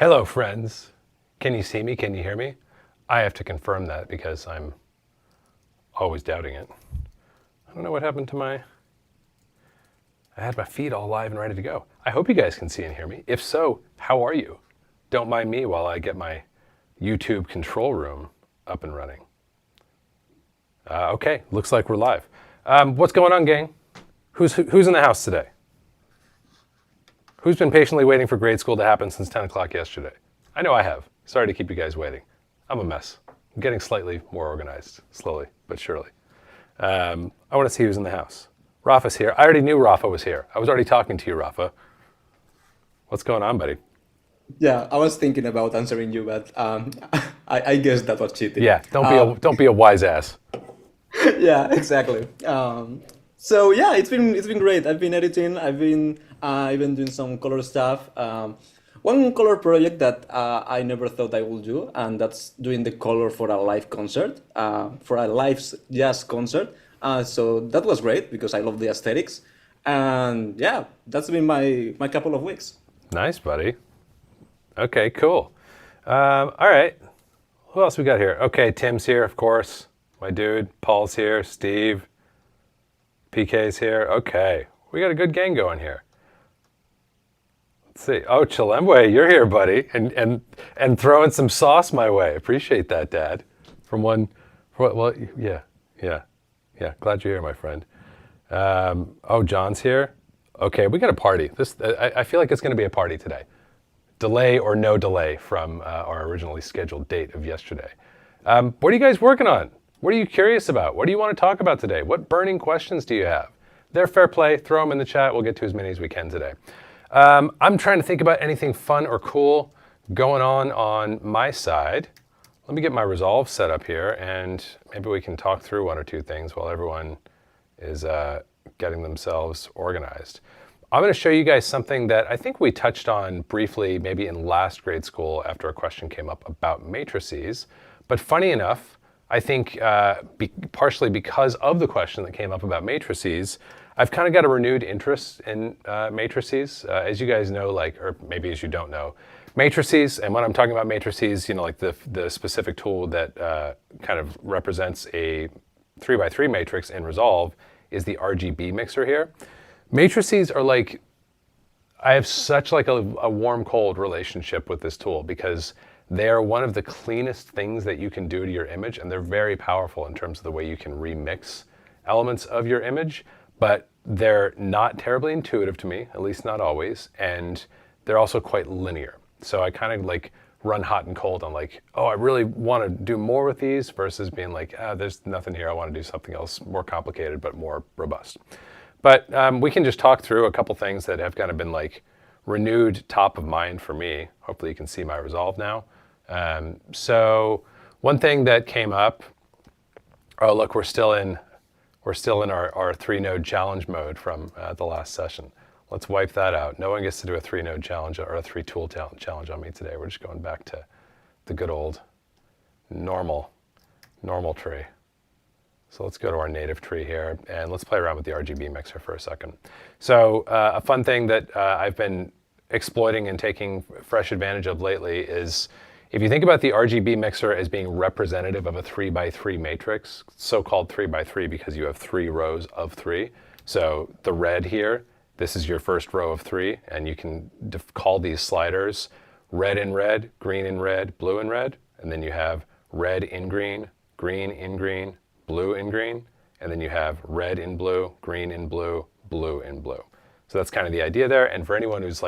Hello, friends. Can you see me? Can you hear me? I have to confirm that because I'm always doubting it. I don't know what happened to I had my feed all live and ready to go. I hope you guys can see and hear me. If so, how are you? Don't mind me while I get my YouTube control room up and running. Okay, looks like we're live. What's going on, gang? Who's in the house today? Who's been patiently waiting for grade school to happen since 10 o'clock yesterday? I know I have. Sorry to keep you guys waiting. I'm a mess. I'm getting slightly more organized, slowly but surely. I want to see who's in the house. Rafa's here. I already knew Rafa was here. I was already talking to you, Rafa. What's going on, buddy? Yeah, I was thinking about answering you, but I guess that was cheating. Yeah, don't be a wise ass. Yeah, exactly. So yeah, it's been great. I've been editing. I've been even doing some color stuff. One color project that I never thought I would do, and that's doing the color for a live concert, for a live jazz concert. So that was great because I love the aesthetics, and yeah, that's been my couple of weeks. Nice, buddy. Okay, cool. All right. Who else we got here? Okay, Tim's here, of course. My dude. Paul's here. Steve. PK's here. Okay. We got a good gang going here. Let's see. Oh, Chilembwe, you're here, buddy. And throwing some sauce my way. Appreciate that, Dad. Well, yeah. Glad you're here, my friend. Oh, John's here. Okay, we got a party. I feel like it's going to be a party today. Delay or no delay from our originally scheduled date of yesterday. What are you guys working on? What are you curious about? What do you want to talk about today? What burning questions do you have? They're fair play. Throw them in the chat. We'll get to as many as we can today. I'm trying to think about anything fun or cool going on my side. Let me get my Resolve set up here, and maybe we can talk through one or two things while everyone is getting themselves organized. I'm going to show you guys something that I think we touched on briefly maybe in last grade school after a question came up about matrices. But funny enough, I think partially because of the question that came up about matrices, I've kind of got a renewed interest in matrices. As you guys know, or maybe as you don't know, matrices, and when I'm talking about matrices, like the specific tool that kind of represents a 3x3 matrix in Resolve is the RGB mixer here. Matrices are I have such a warm-cold relationship with this tool because they are one of the cleanest things that you can do to your image, and they're very powerful in terms of the way you can remix elements of your image, but they're not terribly intuitive to me, at least not always, and they're also quite linear. So I kind of run hot and cold on oh, I really want to do more with these versus being there's nothing here, I want to do something else more complicated but more robust. But we can just talk through a couple things that have kind of been renewed top of mind for me. Hopefully you can see my Resolve now. So one thing that came up, oh look, we're still in our 3-node challenge mode from the last session. Let's wipe that out. No one gets to do a 3-node challenge or a 3-tool challenge on me today. We're just going back to the good old normal tree. So let's go to our native tree here, and let's play around with the RGB mixer for a second. So a fun thing that I've been exploiting and taking fresh advantage of lately is if you think about the RGB mixer as being representative of a 3x3 matrix, so-called 3x3 because you have 3 rows of 3. So the red here, this is your first row of 3, and you can call these sliders red in red, green in red, blue in red, and then you have red in green in green, blue in green, and then you have red in blue, green in blue, blue in blue. So that's kind of the idea there. And for anyone who's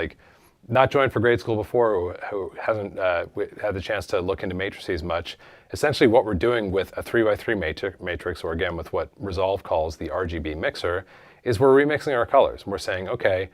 not joined for grade school before or who hasn't had the chance to look into matrices much, essentially what we're doing with a 3x3 matrix, or again with what Resolve calls the RGB mixer, is we're remixing our colors. And we're saying, okay,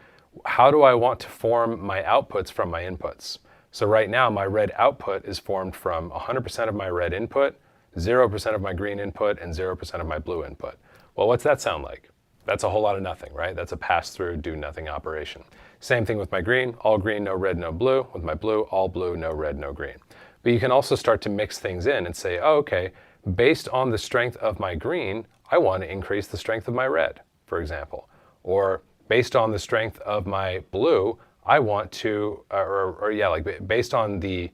how do I want to form my outputs from my inputs? So right now my red output is formed from 100% of my red input, 0% of my green input, and 0% of my blue input. Well, what's that sound like? That's a whole lot of nothing, right? That's a pass-through, do-nothing operation. Same thing with my green, all green, no red, no blue. With my blue, all blue, no red, no green. But you can also start to mix things in and say, oh, okay, based on the strength of my green, I want to increase the strength of my red, for example. Or based on the strength of my blue, I want to, or yeah, like based on the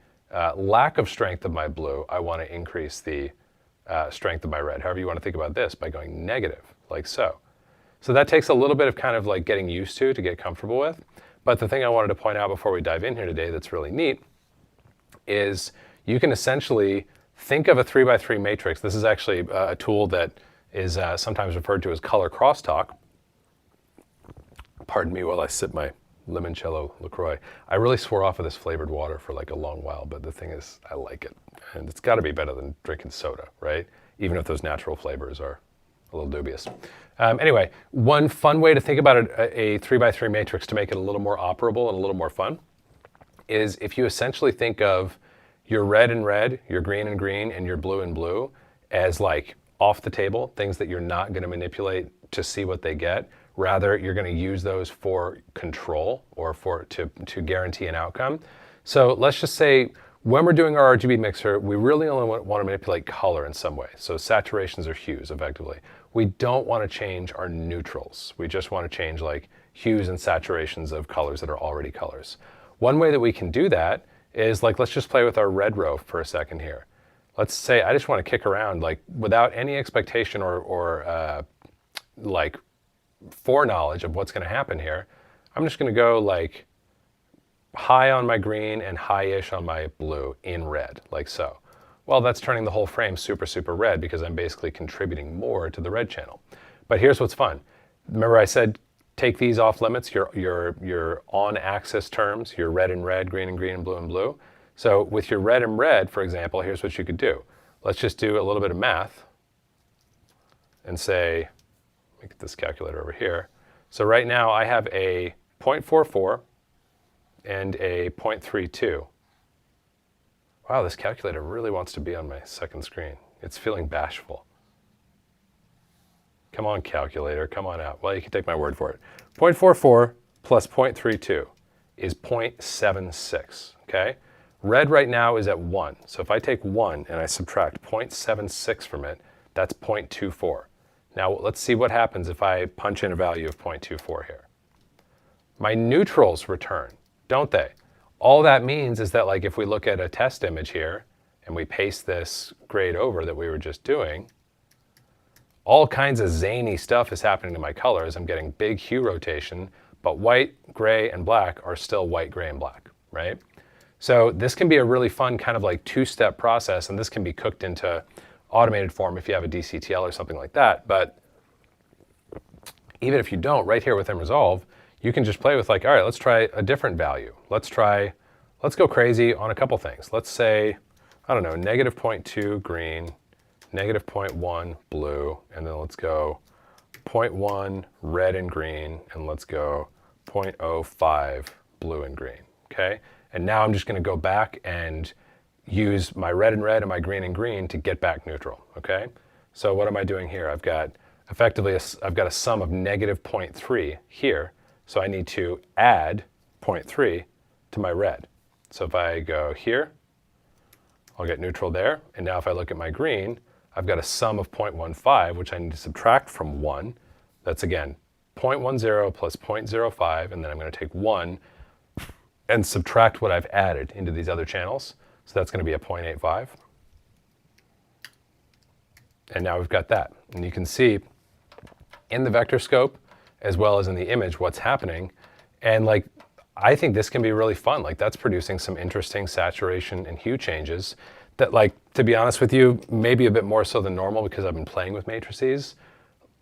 lack of strength of my blue, I want to increase the strength of my red. However you want to think about this, by going negative, like so. So that takes a little bit of kind of like getting used to get comfortable with. But the thing I wanted to point out before we dive in here today that's really neat is you can essentially think of a 3x3 matrix. This is actually a tool that is sometimes referred to as color crosstalk. Pardon me while I sip my limoncello LaCroix. I really swore off of this flavored water for like a long while, but the thing is, I like it. And it's got to be better than drinking soda, right? Even if those natural flavors are a little dubious. Anyway, one fun way to think about a 3x3 matrix to make it a little more operable and a little more fun is if you essentially think of your red and red, your green and green, and your blue and blue as like off the table, things that you're not going to manipulate to see what they get. Rather, you're going to use those for control or to guarantee an outcome. So let's just say when we're doing our RGB mixer, we really only want to manipulate color in some way. So saturations or hues, effectively. We don't want to change our neutrals. We just want to change like hues and saturations of colors that are already colors. One way that we can do that is like, let's just play with our red row for a second here. Let's say I just want to kick around like without any expectation or like foreknowledge of what's going to happen here. I'm just going to go like high on my green and high-ish on my blue in red, like so. Well, that's turning the whole frame super, super red because I'm basically contributing more to the red channel. But here's what's fun. Remember I said take these off limits, your on-axis terms, your red and red, green and green, and blue and blue. So with your red and red, for example, here's what you could do. Let's just do a little bit of math and say, let me get this calculator over here. So right now I have a 0.44 and a 0.32. Wow, this calculator really wants to be on my second screen. It's feeling bashful. Come on, calculator, come on out. Well, you can take my word for it. 0.44 plus 0.32 is 0.76, okay? Red right now is at 1. So if I take 1 and I subtract 0.76 from it, that's 0.24. Now let's see what happens if I punch in a value of 0.24 here. My neutrals return, don't they? All that means is that like if we look at a test image here and we paste this grade over that we were just doing, all kinds of zany stuff is happening to my colors. I'm getting big hue rotation, but white, gray, and black are still white, gray, and black, right? So this can be a really fun kind of like two-step process, and this can be cooked into automated form if you have a DCTL or something like that. But even if you don't, right here within Resolve, you can just play with like, all right, let's try a different value. Let's go crazy on a couple things. Let's say, I don't know, negative 0.2 green, negative 0.1 blue, and then let's go 0.1 red and green, and let's go 0.05 blue and green, okay? And now I'm just gonna go back and use my red and red and my green and green to get back neutral, okay? So what am I doing here? I've got effectively, I've got a sum of negative 0.3 here, so I need to add 0.3 to my red. So if I go here, I'll get neutral there. And now if I look at my green, I've got a sum of 0.15, which I need to subtract from 1. That's again 0.10 plus 0.05, and then I'm going to take 1 and subtract what I've added into these other channels. So that's going to be a 0.85. And now we've got that. And you can see in the vector scope, as well as in the image, what's happening. And like, I think this can be really fun. Like that's producing some interesting saturation and hue changes that like, to be honest with you, maybe a bit more so than normal because I've been playing with matrices.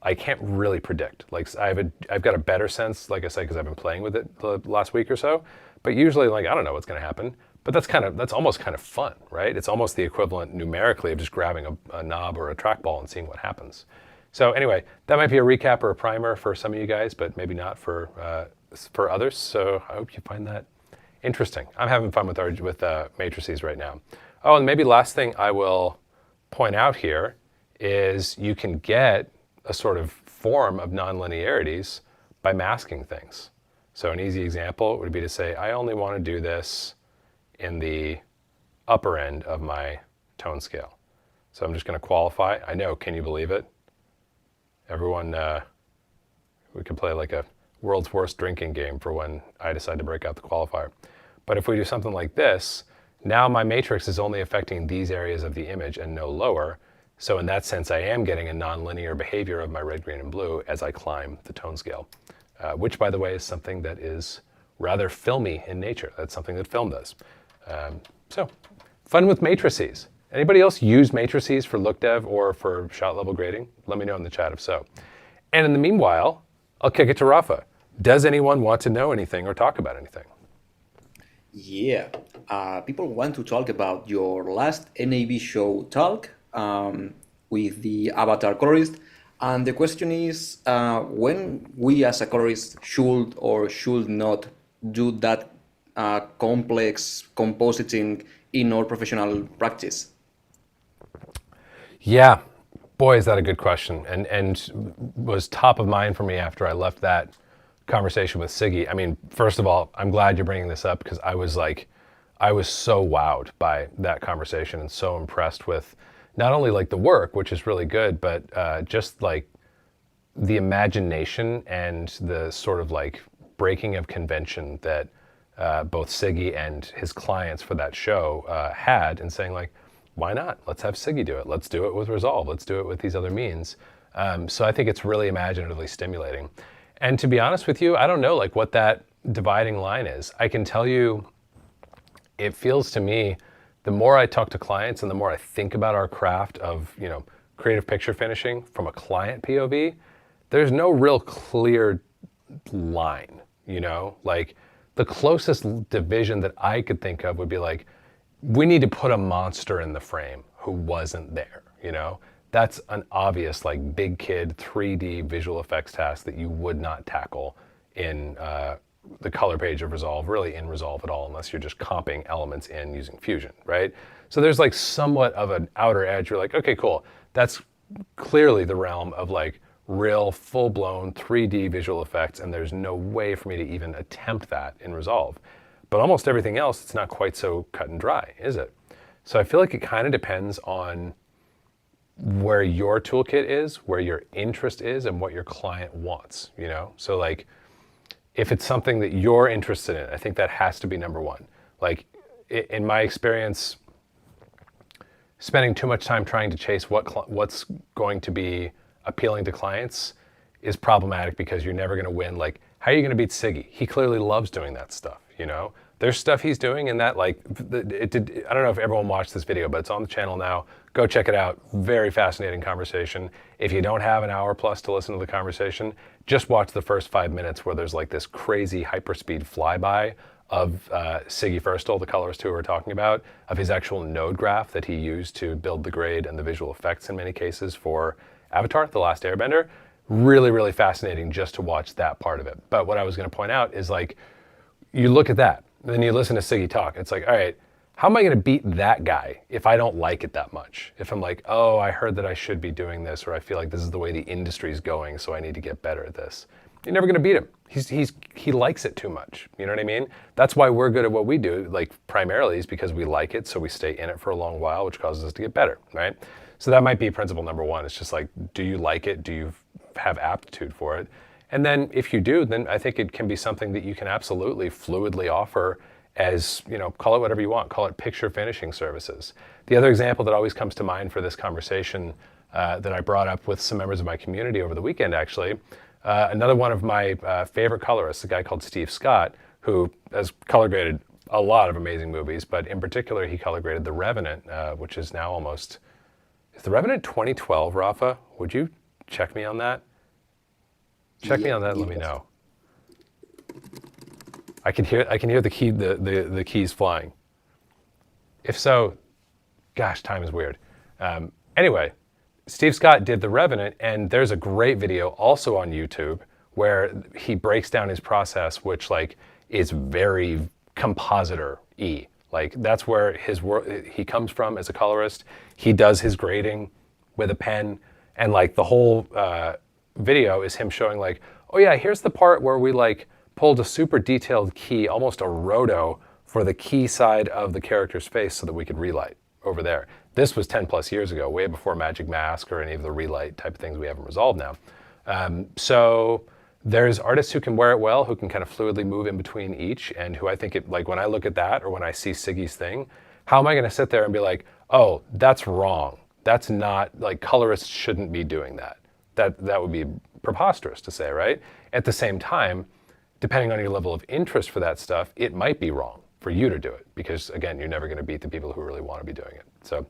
I can't really predict. Like I've got a better sense, like I said, because I've been playing with it the last week or so. But usually like, I don't know what's going to happen. But that's almost kind of fun, right? It's almost the equivalent numerically of just grabbing a knob or a trackball and seeing what happens. So anyway, that might be a recap or a primer for some of you guys, but maybe not for others. So I hope you find that interesting. I'm having fun with matrices right now. Oh, and maybe last thing I will point out here is you can get a sort of form of nonlinearities by masking things. So an easy example would be to say, I only want to do this in the upper end of my tone scale. So I'm just going to qualify. I know, can you believe it? Everyone, we could play like a world's worst drinking game for when I decide to break out the qualifier. But if we do something like this, now my matrix is only affecting these areas of the image and no lower. So in that sense, I am getting a nonlinear behavior of my red, green, and blue as I climb the tone scale, which, by the way, is something that is rather filmy in nature. That's something that film does. So fun with matrices. Anybody else use matrices for look dev or for shot level grading? Let me know in the chat if so. And in the meanwhile, I'll kick it to Rafa. Does anyone want to know anything or talk about anything? Yeah, people want to talk about your last NAB show talk with the avatar colorist. And the question is when we as a colorist should or should not do that complex compositing in our professional practice? Yeah, boy, is that a good question, and was top of mind for me after I left that conversation with Siggy. I mean, first of all, I'm glad you're bringing this up because I was so wowed by that conversation and so impressed with not only like the work, which is really good, but just like the imagination and the sort of like breaking of convention that both Siggy and his clients for that show had, and saying like, why not? Let's have Siggy do it. Let's do it with Resolve. Let's do it with these other means. So I think it's really imaginatively stimulating. And to be honest with you, I don't know like what that dividing line is. I can tell you, it feels to me, the more I talk to clients and the more I think about our craft of, you know, creative picture finishing from a client POV, there's no real clear line, you know? Like the closest division that I could think of would be like, we need to put a monster in the frame who wasn't there, you know? That's an obvious like big kid 3D visual effects task that you would not tackle in the color page of Resolve, really in Resolve at all, unless you're just comping elements in using Fusion, right? So there's like somewhat of an outer edge. You're like, okay, cool. That's clearly the realm of like real full-blown 3D visual effects, and there's no way for me to even attempt that in Resolve. But almost everything else, it's not quite so cut and dry, is it? So I feel like it kind of depends on where your toolkit is, where your interest is, and what your client wants, you know? So like, if it's something that you're interested in, I think that has to be number one. Like, in my experience, spending too much time trying to chase what's going to be appealing to clients is problematic because you're never going to win. Like, how are you going to beat Siggy? He clearly loves doing that stuff, you know? There's stuff he's doing in that, like, I don't know if everyone watched this video, but it's on the channel now. Go check it out. Very fascinating conversation. If you don't have an hour plus to listen to the conversation, just watch the first 5 minutes where there's like this crazy hyperspeed flyby of Siggy Firstel, the colorist who we're talking about, of his actual node graph that he used to build the grade and the visual effects in many cases for Avatar, The Last Airbender. Really, really fascinating just to watch that part of it. But what I was going to point out is like, you look at that, then you listen to Siggy talk. It's like, all right, how am I going to beat that guy if I don't like it that much? If I'm like, oh, I heard that I should be doing this, or I feel like this is the way the industry's going, so I need to get better at this. You're never going to beat him. He likes it too much. You know what I mean? That's why we're good at what we do, like primarily is because we like it, so we stay in it for a long while, which causes us to get better, right? So that might be principle number one. It's just like, do you like it? Do you have aptitude for it? And then if you do, then I think it can be something that you can absolutely fluidly offer as, you know, call it whatever you want, call it picture finishing services. The other example that always comes to mind for this conversation that I brought up with some members of my community over the weekend, actually, another one of my favorite colorists, a guy called Steve Scott, who has color graded a lot of amazing movies, but in particular, he color graded The Revenant, which is now almost, is The Revenant 2012, Rafa? Would you check me on that? Check me on that and let me know. I can hear the keys flying. If so, gosh, time is weird. Anyway, Steve Scott did The Revenant, and there's a great video also on YouTube where he breaks down his process, which like is very compositor-y. Like that's where he comes from as a colorist. He does his grading with a pen, and like the whole video is him showing like, oh yeah, here's the part where we like pulled a super detailed key, almost a roto, for the key side of the character's face so that we could relight over there. This was 10 plus years ago, way before Magic Mask or any of the relight type of things we have in Resolve now. So There's artists who can wear it well, who can kind of fluidly move in between each, and who I think it, like when I look at that or when I see Siggy's thing, how am I going to sit there and be like, oh, that's wrong. That's not, like, colorists shouldn't be doing that. That would be preposterous to say, right? At the same time, depending on your level of interest for that stuff, it might be wrong for you to do it because, again, you're never going to beat the people who really want to be doing it. So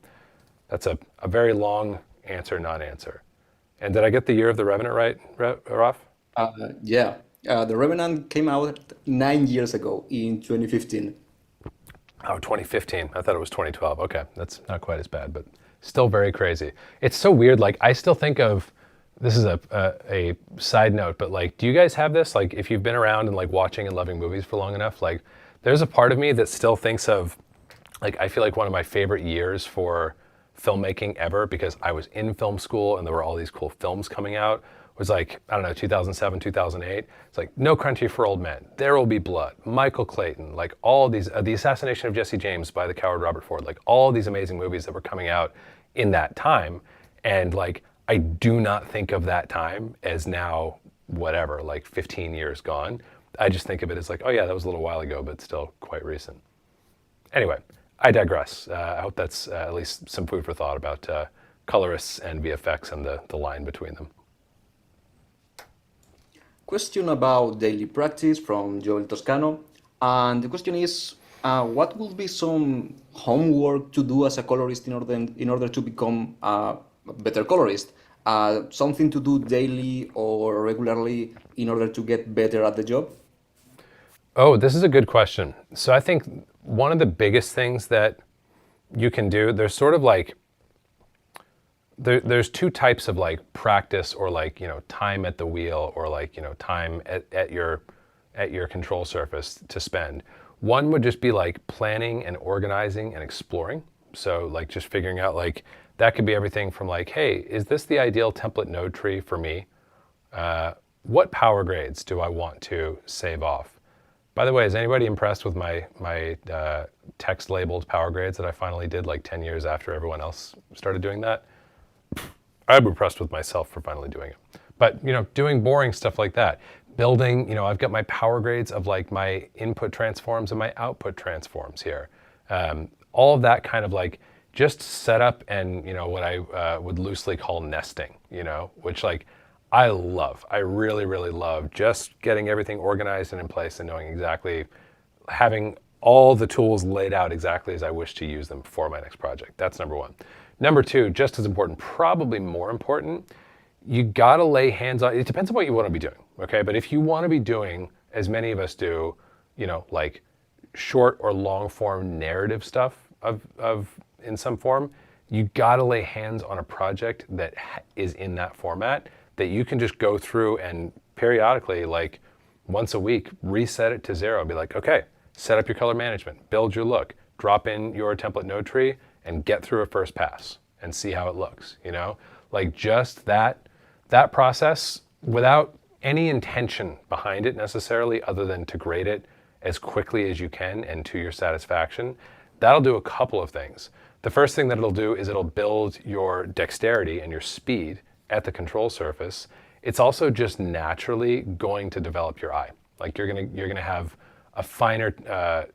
that's a very long answer, non-answer. And did I get the year of The Revenant right, Raf? Yeah, The Revenant came out 9 years ago in 2015. Oh, 2015. I thought it was 2012. Okay, that's not quite as bad, but still very crazy. It's so weird. Like, I still think of, this is a side note, but like, do you guys have this? Like, if you've been around and like watching and loving movies for long enough, like, there's a part of me that still thinks of, like, I feel like one of my favorite years for filmmaking ever, because I was in film school and there were all these cool films coming out, was like, I don't know, 2007, 2008. It's like No Country for Old Men, There Will Be Blood, Michael Clayton, like all these, The Assassination of Jesse James by the coward Robert Ford, like all these amazing movies that were coming out in that time. And like, I do not think of that time as now, whatever, like 15 years gone. I just think of it as like, oh yeah, that was a little while ago, but still quite recent. Anyway, I digress. I hope that's at least some food for thought about colorists and VFX and the line between them. Question about daily practice from Joel Toscano. And the question is, what would be some homework to do as a colorist in order to become a better colorist? Something to do daily or regularly in order to get better at the job? Oh, this is a good question. So I think one of the biggest things that you can do, there's sort of like, there's two types of like practice or like, you know, time at the wheel or like, you know, time at your control surface to spend. One would just be like planning and organizing and exploring. So like just figuring out like, that could be everything from like, hey, is this the ideal template node tree for me? What power grades do I want to save off? By the way, is anybody impressed with my text labeled power grades that I finally did like 10 years after everyone else started doing that? I'm impressed with myself for finally doing it. But, you know, doing boring stuff like that, building, you know, I've got my power grades of like my input transforms and my output transforms here. All of that kind of like just set up and, you know, what I would loosely call nesting, you know, which like I love. I really, really love just getting everything organized and in place and knowing exactly, having all the tools laid out exactly as I wish to use them for my next project. That's number one. Number two, just as important, probably more important, you gotta lay hands on, it depends on what you wanna be doing, okay? But if you wanna be doing, as many of us do, you know, like short or long form narrative stuff of in some form, you gotta lay hands on a project that is in that format that you can just go through and periodically, like once a week, reset it to zero and be like, okay, set up your color management, build your look, drop in your template node tree, and get through a first pass and see how it looks, you know? Like just that process without any intention behind it necessarily other than to grade it as quickly as you can and to your satisfaction, that'll do a couple of things. The first thing that it'll do is it'll build your dexterity and your speed at the control surface. It's also just naturally going to develop your eye. Like you're gonna have a finer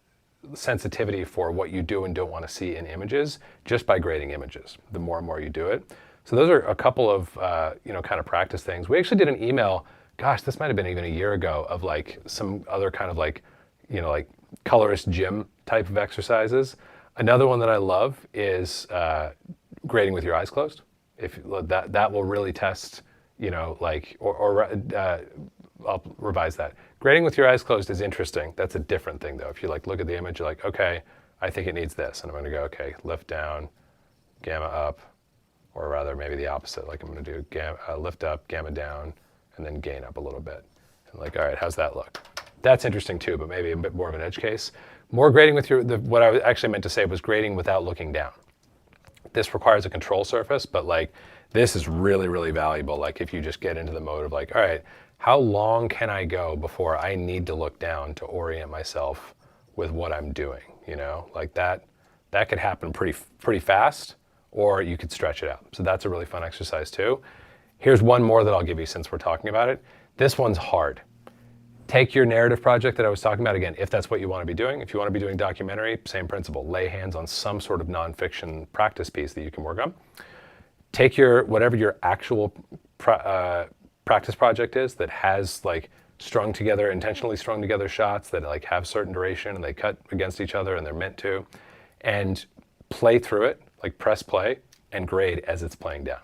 sensitivity for what you do and don't want to see in images just by grading images, the more and more you do it. So those are a couple of you know, kind of practice things. We actually did an email, gosh, this might have been even a year ago, of like some other kind of like, you know, like colorist gym type of exercises. Another one that I love is grading with your eyes closed. If that will really test, you know, like, I'll revise that. Grading with your eyes closed is interesting. That's a different thing though. If you like look at the image, you're like, okay, I think it needs this. And I'm gonna go, okay, lift down, gamma up, or rather maybe the opposite. Like I'm gonna do lift up, gamma down, and then gain up a little bit. And like, all right, how's that look? That's interesting too, but maybe a bit more of an edge case. More grading with what I actually meant to say was grading without looking down. This requires a control surface, but like this is really, really valuable. Like if you just get into the mode of like, all right, how long can I go before I need to look down to orient myself with what I'm doing? You know, like that could happen pretty fast, or you could stretch it out. So that's a really fun exercise too. Here's one more that I'll give you since we're talking about it. This one's hard. Take your narrative project that I was talking about, again, if that's what you want to be doing. If you want to be doing documentary, same principle. Lay hands on some sort of nonfiction practice piece that you can work on. Take whatever your actual practice project is that has like intentionally strung together shots that like have certain duration and they cut against each other and they're meant to, and play through it, like press play and grade as it's playing down.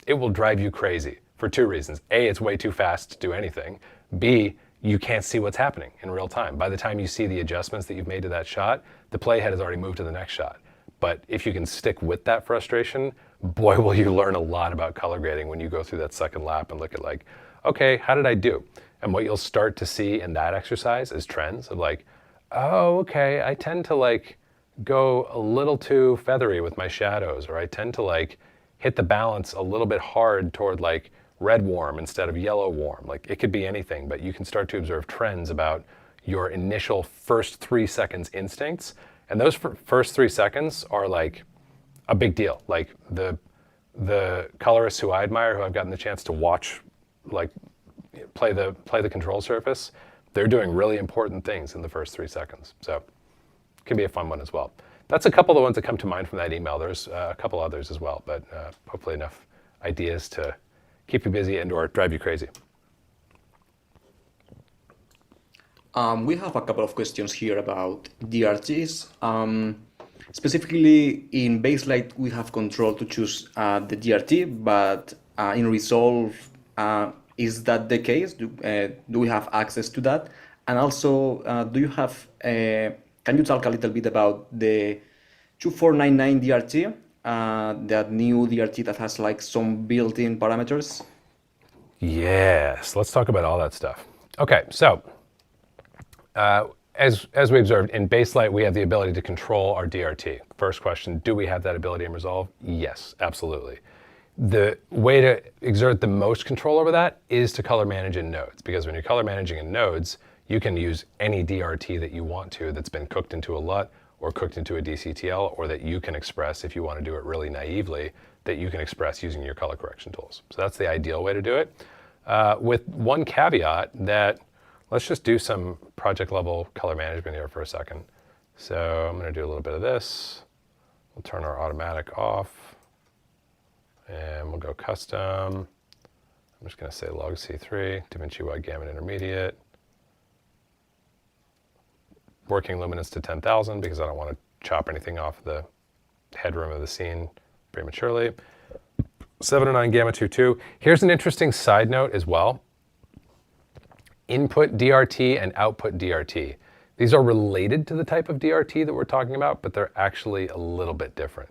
It will drive you crazy for two reasons. A, it's way too fast to do anything. B, you can't see what's happening in real time. By the time you see the adjustments that you've made to that shot, the playhead has already moved to the next shot. But if you can stick with that frustration, boy, will you learn a lot about color grading when you go through that second lap and look at like, okay, how did I do? And what you'll start to see in that exercise is trends of like, oh, okay, I tend to like go a little too feathery with my shadows, or I tend to like hit the balance a little bit hard toward like red warm instead of yellow warm. Like it could be anything, but you can start to observe trends about your initial first 3 seconds instincts. And those first 3 seconds are like a big deal. Like the colorists who I admire, who I've gotten the chance to watch, like play the control surface, they're doing really important things in the first 3 seconds. So it can be a fun one as well. That's a couple of the ones that come to mind from that email. There's a couple others as well, but hopefully enough ideas to keep you busy and or drive you crazy. We have a couple of questions here about DRTs. Specifically in Baselight, we have control to choose the DRT, but in Resolve, is that the case? Do we have access to that? And also, can you talk a little bit about the 2499 DRT, that new DRT that has like some built-in parameters? Yes, let's talk about all that stuff. Okay, so as we observed, in Baselight, we have the ability to control our DRT. First question, do we have that ability in Resolve? Yes, absolutely. The way to exert the most control over that is to color manage in nodes, because when you're color managing in nodes, you can use any DRT that you want to that's been cooked into a LUT or cooked into a DCTL, or that you can express, if you want to do it really naively, that you can express using your color correction tools. So that's the ideal way to do it. With one caveat that, let's just do some project level color management here for a second. So I'm going to do a little bit of this. We'll turn our automatic off and we'll go custom. I'm just going to say log C3, DaVinci Wide Gamut Intermediate. Working luminance to 10,000 because I don't want to chop anything off the headroom of the scene prematurely. 709 Gamma 22. Here's an interesting side note as well. Input DRT and output DRT. These are related to the type of DRT that we're talking about, but they're actually a little bit different.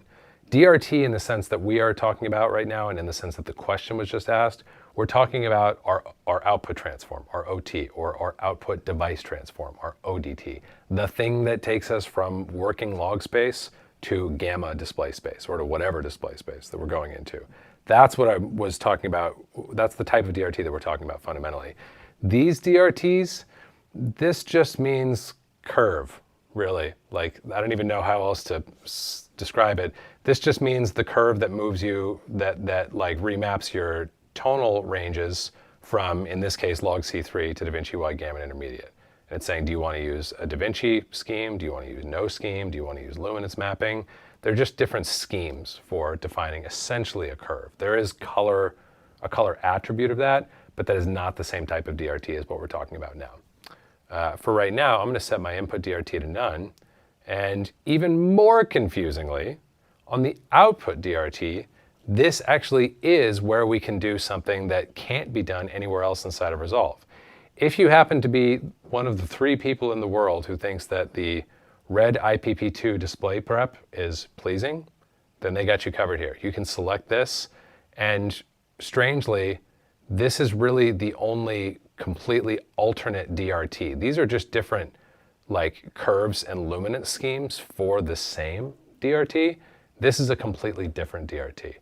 DRT in the sense that we are talking about right now, and in the sense that the question was just asked, we're talking about our output transform, our OT, or our output device transform, our ODT. The thing that takes us from working log space to gamma display space, or to whatever display space that we're going into. That's what I was talking about. That's the type of DRT that we're talking about fundamentally. These DRTs, this just means curve, really. Like, I don't even know how else to describe it. This just means the curve that moves you, that like remaps your tonal ranges from, in this case, log C3 to DaVinci Wide Gamut Intermediate. And it's saying, do you want to use a DaVinci scheme? Do you want to use no scheme? Do you want to use luminance mapping? They're just different schemes for defining essentially a curve. There is a color attribute of that, but that is not the same type of DRT as what we're talking about now. For right now, I'm going to set my input DRT to none. And even more confusingly, on the output DRT, this actually is where we can do something that can't be done anywhere else inside of Resolve. If you happen to be one of the 3 people in the world who thinks that the red IPP2 display prep is pleasing, then they got you covered here. You can select this, and strangely, this is really the only completely alternate DRT. These are just different like curves and luminance schemes for the same DRT. This is a completely different DRT. A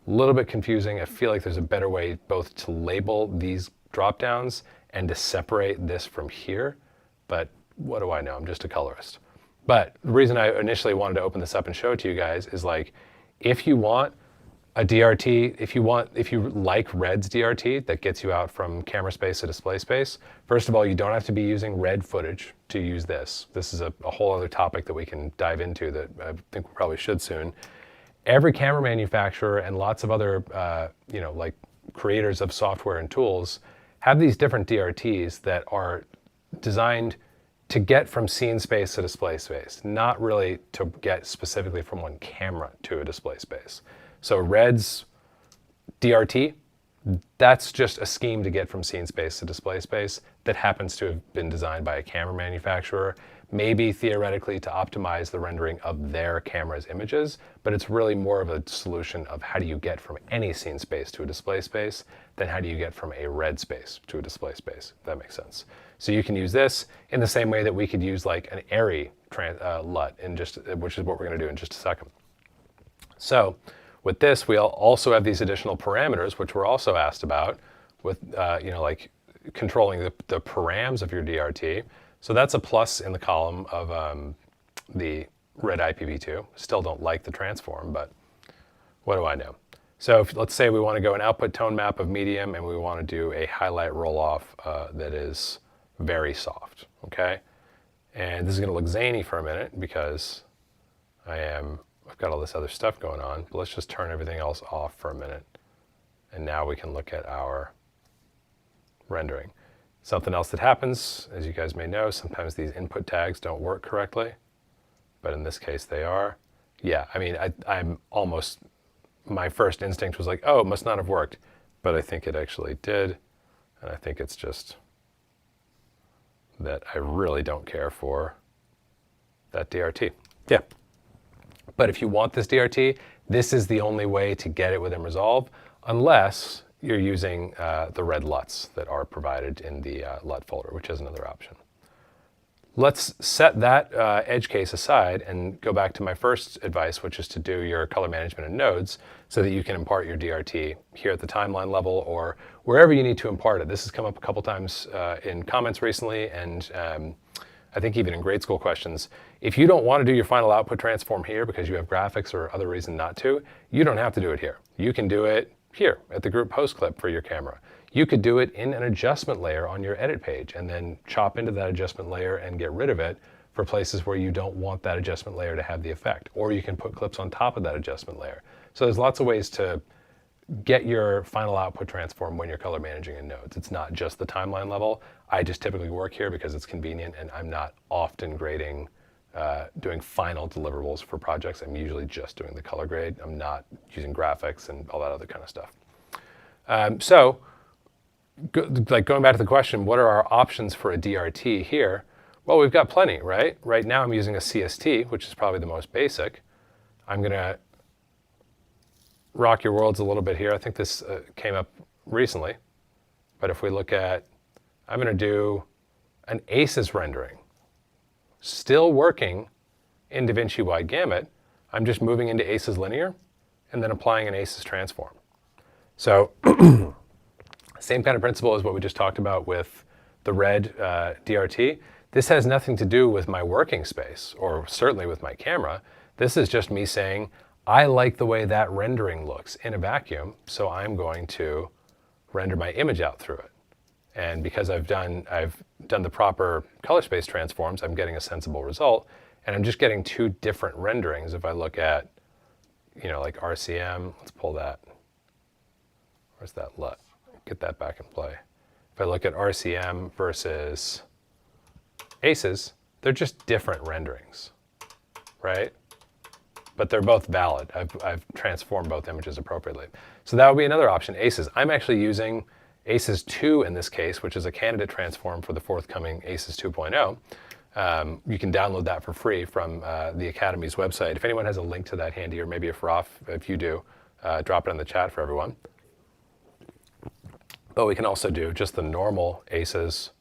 little bit confusing. I feel like there's a better way both to label these dropdowns and to separate this from here, but what do I know? I'm just a colorist. But the reason I initially wanted to open this up and show it to you guys is like, if you want a DRT, if you like Red's DRT that gets you out from camera space to display space, first of all, you don't have to be using Red footage to use this. This is a whole other topic that we can dive into that I think we probably should soon. Every camera manufacturer and lots of other, like creators of software and tools have these different DRTs that are designed to get from scene space to display space, not really to get specifically from one camera to a display space. So Red's DRT, that's just a scheme to get from scene space to display space that happens to have been designed by a camera manufacturer, maybe theoretically to optimize the rendering of their camera's images, but it's really more of a solution of how do you get from any scene space to a display space than how do you get from a Red space to a display space, if that makes sense. So you can use this in the same way that we could use like an ARRI LUT, which is what we're going to do in just a second. So with this, we'll also have these additional parameters, which we're also asked about with, like controlling the params of your DRT. So that's a plus in the column of the Red IPv2. Still don't like the transform, but what do I know? So let's say we want to go an output tone map of medium and we want to do a highlight roll-off that is very soft, okay? And this is going to look zany for a minute because I've got all this other stuff going on, but let's just turn everything else off for a minute. And now we can look at our rendering. Something else that happens, as you guys may know, sometimes these input tags don't work correctly, but in this case they are. Yeah, I mean, I'm almost, my first instinct was like, oh, it must not have worked, but I think it actually did. And I think it's just that I really don't care for that DRT. Yeah. But if you want this DRT, this is the only way to get it within Resolve, unless you're using the Red LUTs that are provided in the LUT folder, which is another option. Let's set that edge case aside and go back to my first advice, which is to do your color management in nodes so that you can impart your DRT here at the timeline level or wherever you need to impart it. This has come up a couple times in comments recently, and I think even in grade school questions. If you don't want to do your final output transform here because you have graphics or other reason not to, you don't have to do it here. You can do it here at the group post clip for your camera. You could do it in an adjustment layer on your edit page and then chop into that adjustment layer and get rid of it for places where you don't want that adjustment layer to have the effect. Or you can put clips on top of that adjustment layer. So there's lots of ways to get your final output transform when you're color managing in nodes. It's not just the timeline level. I just typically work here because it's convenient and I'm not often grading, doing final deliverables for projects. I'm usually just doing the color grade. I'm not using graphics and all that other kind of stuff. Going back to the question, what are our options for a DRT here? Well, we've got plenty, right? Right now I'm using a CST, which is probably the most basic. I'm going to rock your worlds a little bit here. I think this came up recently. But if we look at, I'm going to do an ACES rendering. Still working in DaVinci Wide Gamut. I'm just moving into ACES Linear and then applying an ACES transform. So same kind of principle as what we just talked about with the Red DRT. This has nothing to do with my working space or certainly with my camera. This is just me saying, I like the way that rendering looks in a vacuum, so I'm going to render my image out through it. And because I've done the proper color space transforms, I'm getting a sensible result. And I'm just getting two different renderings. If I look at, like RCM, let's pull that. Where's that LUT? Get that back in play. If I look at RCM versus ACES, they're just different renderings, right? But they're both valid. I've transformed both images appropriately. So that would be another option, ACES. I'm actually using ACES 2 in this case, which is a candidate transform for the forthcoming ACES 2.0. You can download that for free from the Academy's website. If anyone has a link to that handy, or maybe if you do, drop it in the chat for everyone. But we can also do just the normal ACES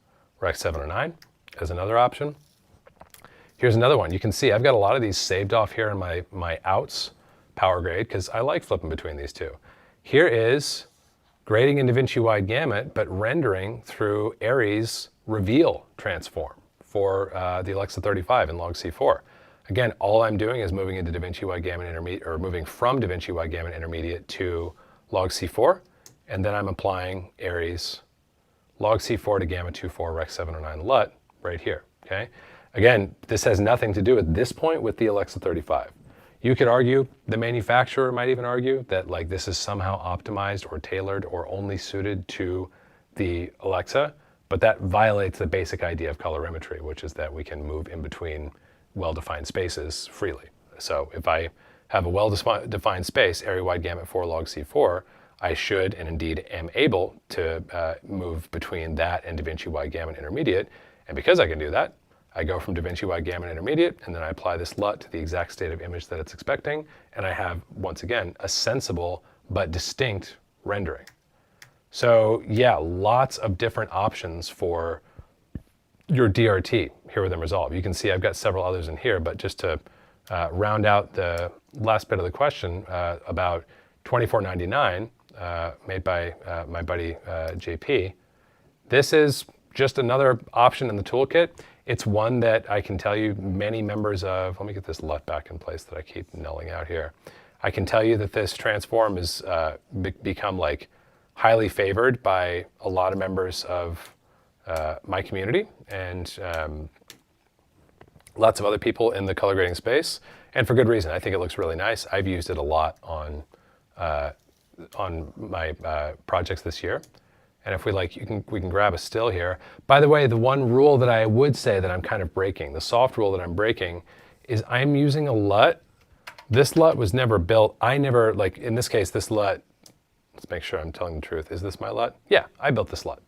Rec 709 as another option. Here's another one. You can see I've got a lot of these saved off here in my outs power grade because I like flipping between these two. Here is grading in DaVinci Wide Gamut, but rendering through ARRI's reveal transform for the Alexa 35 in Log C4. Again, all I'm doing is moving into DaVinci Wide Gamut Intermediate, or moving from DaVinci Wide Gamut Intermediate to log C4, and then I'm applying Aries log C4 to gamma 24 Rec 709 LUT right here, okay? Again, this has nothing to do at this point with the Alexa 35. You could argue, the manufacturer might even argue that like this is somehow optimized or tailored or only suited to the Alexa, but that violates the basic idea of colorimetry, which is that we can move in between well-defined spaces freely. So if I have a well-defined space, area wide gamut 4 log C4, I should and indeed am able to move between that and DaVinci Wide Gamut Intermediate. And because I can do that, I go from DaVinci Wide Gamut Intermediate, and then I apply this LUT to the exact state of image that it's expecting, and I have, once again, a sensible but distinct rendering. So yeah, lots of different options for your DRT here within Resolve. You can see I've got several others in here, but just to round out the last bit of the question about 2499, made by my buddy JP. This is just another option in the toolkit. It's one that I can tell you many members of, let me get this LUT back in place that I keep nulling out here. I can tell you that this transform has become like highly favored by a lot of members of my community and lots of other people in the color grading space, and for good reason. I think it looks really nice. I've used it a lot on my projects this year. And if we like, we can grab a still here. By the way, the one rule that I would say that I'm kind of breaking, the soft rule that I'm breaking, is I'm using a LUT. This LUT was never built. I never, like in this case, this LUT, let's make sure I'm telling the truth. Is this my LUT? Yeah, I built this LUT.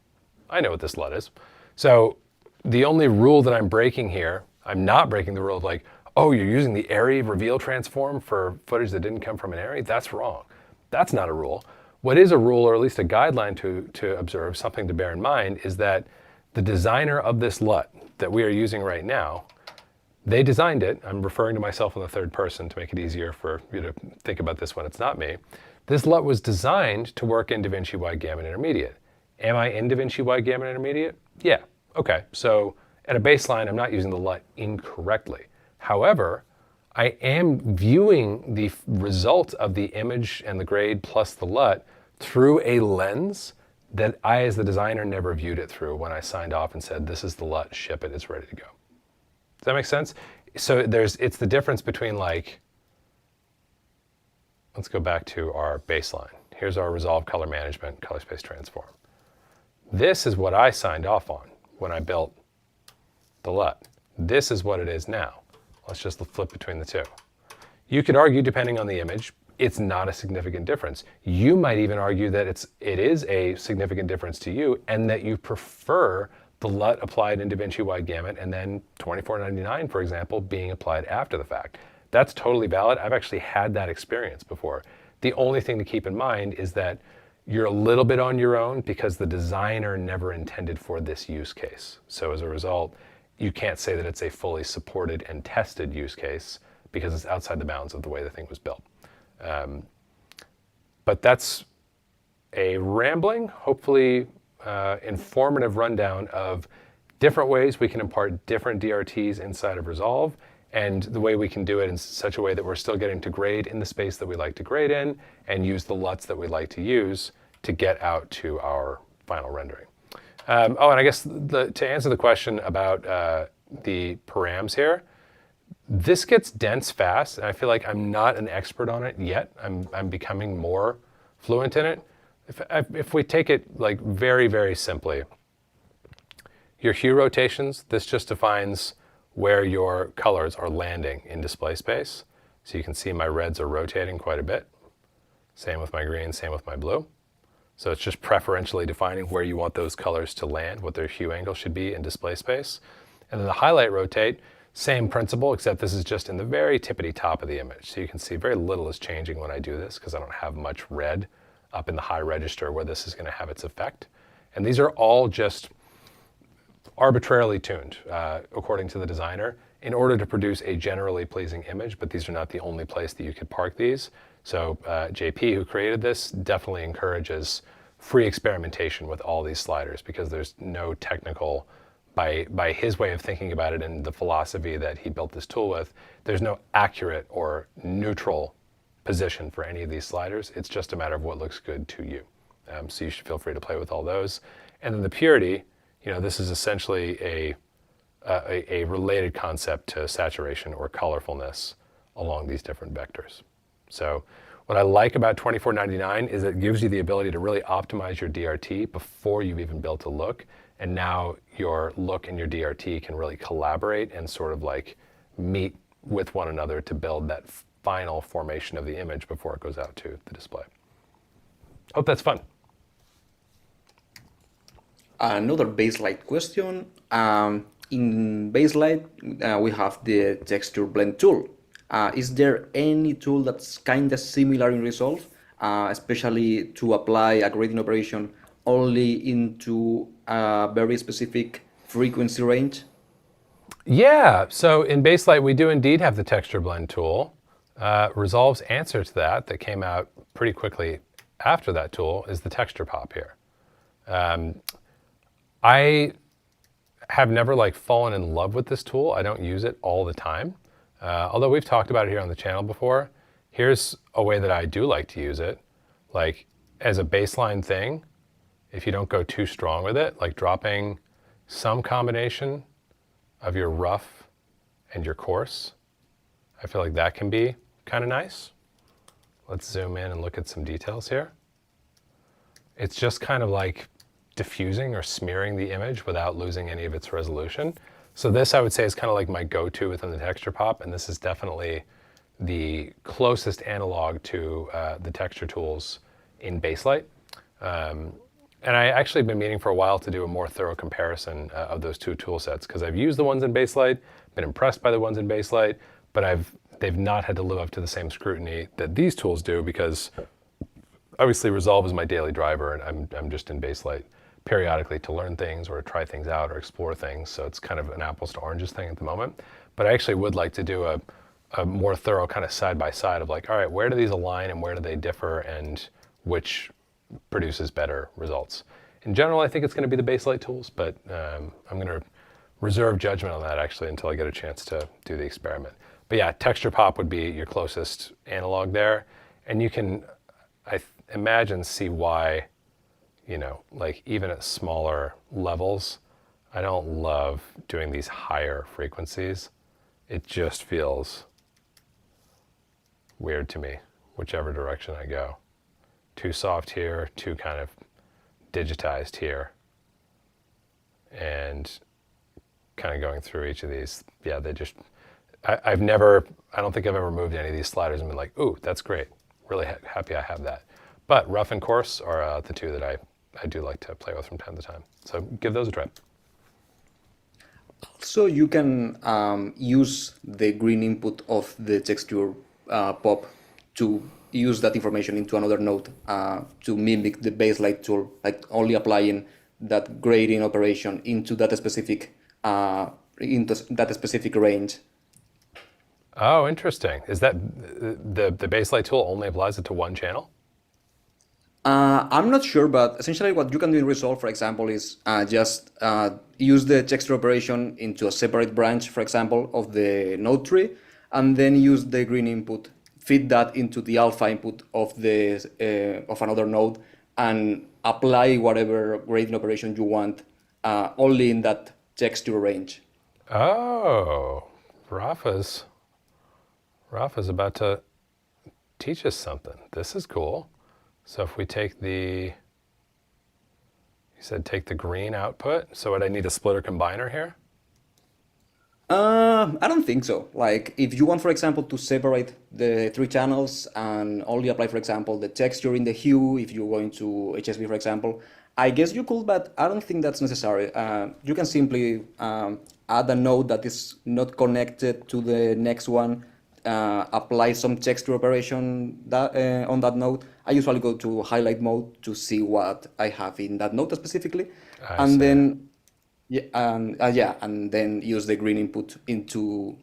I know what this LUT is. So the only rule that I'm breaking here, I'm not breaking the rule of like, oh, you're using the Arri reveal transform for footage that didn't come from an Arri? That's wrong. That's not a rule. What is a rule, or at least a guideline to observe, something to bear in mind, is that the designer of this LUT that we are using right now, they designed it. I'm referring to myself in the third person to make it easier for you to think about this when it's not me. This LUT was designed to work in DaVinci Wide Gamut Intermediate. Am I in DaVinci Wide Gamut Intermediate? Yeah. Okay. So at a baseline, I'm not using the LUT incorrectly. However, I am viewing the result of the image and the grade plus the LUT through a lens that I, as the designer, never viewed it through when I signed off and said, this is the LUT, ship it, it's ready to go. Does that make sense? So it's the difference between like, let's go back to our baseline. Here's our Resolve Color Management, Color Space Transform. This is what I signed off on when I built the LUT. This is what it is now. Let's just flip between the two. You could argue, depending on the image, it's not a significant difference. You might even argue that it is a significant difference to you, and that you prefer the LUT applied in DaVinci Wide Gamut and then 2499, for example, being applied after the fact. That's totally valid. I've actually had that experience before. The only thing to keep in mind is that you're a little bit on your own because the designer never intended for this use case. So as a result, you can't say that it's a fully supported and tested use case because it's outside the bounds of the way the thing was built. But that's a rambling, hopefully informative rundown of different ways we can impart different DRTs inside of Resolve, and the way we can do it in such a way that we're still getting to grade in the space that we like to grade in and use the LUTs that we like to use to get out to our final rendering. And I guess to answer the question about the params here, this gets dense fast, and I feel like I'm not an expert on it yet. I'm becoming more fluent in it. If we take it like very, very simply, your hue rotations, this just defines where your colors are landing in display space. So you can see my reds are rotating quite a bit. Same with my green, same with my blue. So it's just preferentially defining where you want those colors to land, what their hue angle should be in display space. And then the highlight rotate, same principle, except this is just in the very tippity top of the image. So you can see very little is changing when I do this because I don't have much red up in the high register where this is going to have its effect. And these are all just arbitrarily tuned, according to the designer, in order to produce a generally pleasing image, but these are not the only place that you could park these. So JP, who created this, definitely encourages free experimentation with all these sliders because there's no technical by his way of thinking about it and the philosophy that he built this tool with, there's no accurate or neutral position for any of these sliders. It's just a matter of what looks good to you. So you should feel free to play with all those. And then the purity, this is essentially a related concept to saturation or colorfulness along these different vectors. So what I like about 2499 is it gives you the ability to really optimize your DRT before you've even built a look. And now your look and your DRT can really collaborate and sort of like meet with one another to build that final formation of the image before it goes out to the display. Hope that's fun. Another baseline question. In baseline, we have the texture blend tool. Is there any tool that's kind of similar in Resolve, especially to apply a grading operation only into a very specific frequency range? Yeah, so in Baselight, we do indeed have the texture blend tool. Resolve's answer to that came out pretty quickly after that tool is the texture pop here. I have never fallen in love with this tool. I don't use it all the time. Although we've talked about it here on the channel before, here's a way that I do like to use it. Like as a baseline thing, if you don't go too strong with it, like dropping some combination of your rough and your coarse, I feel like that can be kind of nice. Let's zoom in and look at some details here. It's just kind of like diffusing or smearing the image without losing any of its resolution. So this, I would say, is kind of like my go-to within the texture pop, and this is definitely the closest analog to the texture tools in Baselight. And I actually been meaning for a while to do a more thorough comparison of those two tool sets, because I've used the ones in Baselight, been impressed by the ones in Baselight, but they've not had to live up to the same scrutiny that these tools do, because obviously Resolve is my daily driver, and I'm just in Baselight periodically to learn things or try things out or explore things. So it's kind of an apples to oranges thing at the moment. But I actually would like to do a more thorough kind of side by side of like, all right, where do these align and where do they differ and which produces better results. In general, I think it's going to be the Baselight tools, but I'm going to reserve judgment on that actually until I get a chance to do the experiment. But yeah, texture pop would be your closest analog there. And you can, I imagine, see why, like even at smaller levels, I don't love doing these higher frequencies. It just feels weird to me, whichever direction I go. Too soft here, too kind of digitized here. And kind of going through each of these, yeah, they just, I don't think I've ever moved any of these sliders and been like, ooh, that's great. Really happy I have that. But rough and coarse are the two that I do like to play with from time to time. So give those a try. So you can use the green input of the texture pop to use that information into another node to mimic the Baselight tool, like only applying that grading operation into that specific range. Oh, interesting. Is that the Baselight tool only applies it to one channel? I'm not sure, but essentially what you can do in Resolve, for example, is just use the texture operation into a separate branch, for example, of the node tree, and then use the green input, feed that into the alpha input of another node, and apply whatever grading operation you want only in that texture range. Oh, Rafa's about to teach us something. This is cool. So if we take you said take the green output. So would I need a splitter combiner here? I don't think so. Like if you want, for example, to separate the three channels and only apply, for example, the texture in the hue, if you're going to HSV, for example, I guess you could, but I don't think that's necessary. You can simply add a node that is not connected to the next one, apply some texture operation on that node. I usually go to highlight mode to see what I have in that node specifically, and then then use the green input into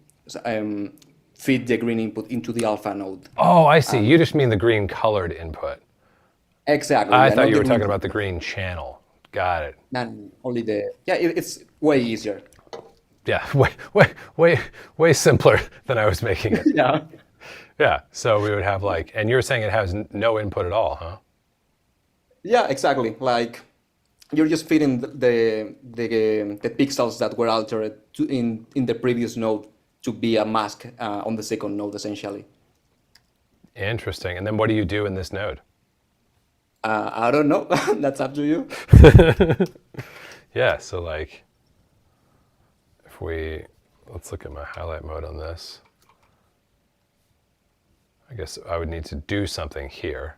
feed the green input into the alpha node. Oh, I see. You just mean the green colored input. Exactly. I thought you were talking about the green channel. Got it. than only it's way easier. Yeah, way simpler than I was making it. Yeah. Yeah, so we would have like, and you're saying it has no input at all, huh? Yeah, exactly. Like you're just feeding the pixels that were altered in the previous node to be a mask on the second node, essentially. Interesting. And then what do you do in this node? I don't know. That's up to you. Yeah, so like, if we, let's look at my highlight mode on this. I guess I would need to do something here.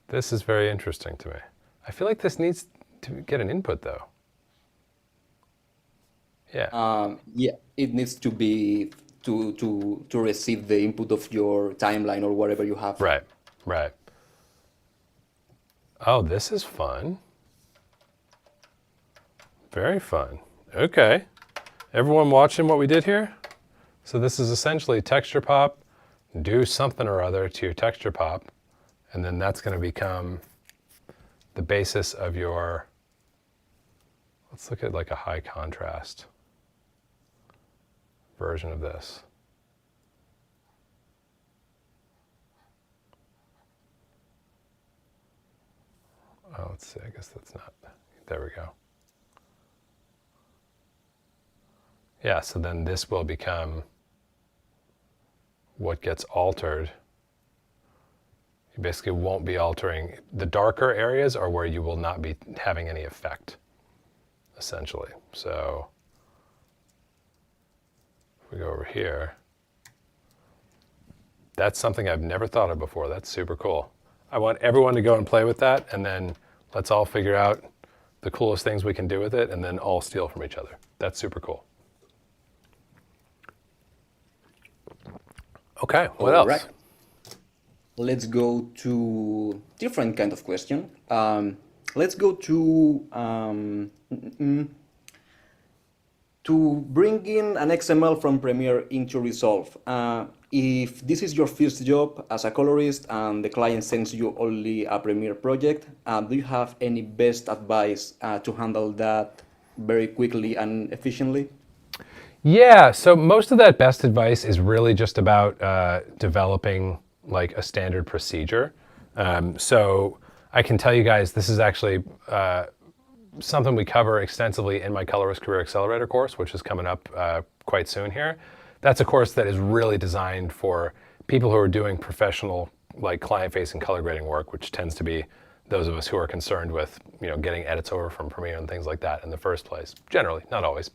This is very interesting to me. I feel like this needs to get an input though. Yeah. Yeah, it needs to be to receive the input of your timeline or whatever you have. Right, right. Oh, this is fun. Very fun. Okay. Everyone watching what we did here? So this is essentially texture pop, do something or other to your texture pop, and then that's going to become the basis of your, let's look at like a high contrast version of this. Oh, let's see, I guess that's not, there we go. Yeah, so then this will become what gets altered. You basically won't be altering, the darker areas are where you will not be having any effect, essentially. So if we go over here, that's something I've never thought of before. That's super cool. I want everyone to go and play with that, and then let's all figure out the coolest things we can do with it, and then all steal from each other. That's super cool. Okay, what else? Right. Let's go to different kind of question. Let's go to bring in an XML from Premiere into Resolve. If this is your first job as a colorist and the client sends you only a Premiere project, do you have any best advice to handle that very quickly and efficiently? Yeah, so most of that best advice is really just about developing like a standard procedure. So I can tell you guys, this is actually something we cover extensively in my Colorist Career Accelerator course, which is coming up quite soon here. That's a course that is really designed for people who are doing professional, like client-facing color grading work, which tends to be those of us who are concerned with, you know, getting edits over from Premiere and things like that in the first place. Generally, not always.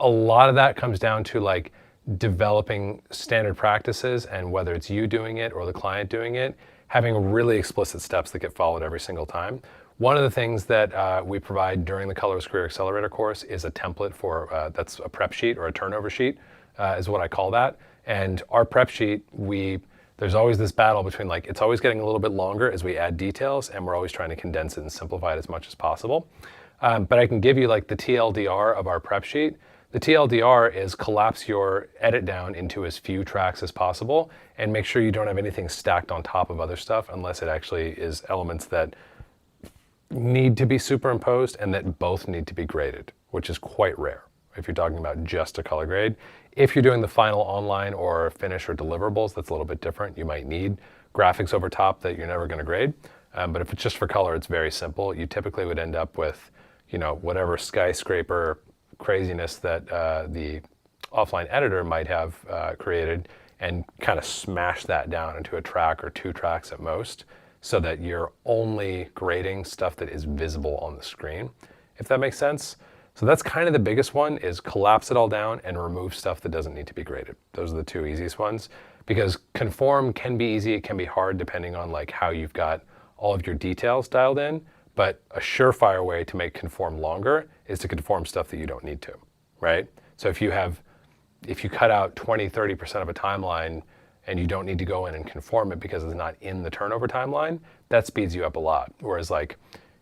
A lot of that comes down to like developing standard practices, and whether it's you doing it or the client doing it, having really explicit steps that get followed every single time. One of the things that we provide during the Colorist Career Accelerator course is a template for, that's a prep sheet or a turnover sheet, is what I call that. And our prep sheet, there's always this battle between like, it's always getting a little bit longer as we add details, and we're always trying to condense it and simplify it as much as possible. But I can give you like the TLDR of our prep sheet. The TLDR is collapse your edit down into as few tracks as possible and make sure you don't have anything stacked on top of other stuff unless it actually is elements that need to be superimposed and that both need to be graded, which is quite rare if you're talking about just a color grade. If you're doing the final online or finish or deliverables, that's a little bit different. You might need graphics over top that you're never going to grade. But if it's just for color, it's very simple. You typically would end up with, you know, whatever skyscraper craziness that the offline editor might have created, and kind of smash that down into a track or two tracks at most, so that you're only grading stuff that is visible on the screen, if that makes sense. So that's kind of the biggest one, is collapse it all down and remove stuff that doesn't need to be graded. Those are the two easiest ones, because conform can be easy, it can be hard depending on like how you've got all of your details dialed in. But a surefire way to make conform longer is to conform stuff that you don't need to, right? So if you cut out 20, 30% of a timeline and you don't need to go in and conform it because it's not in the turnover timeline, that speeds you up a lot. Whereas like,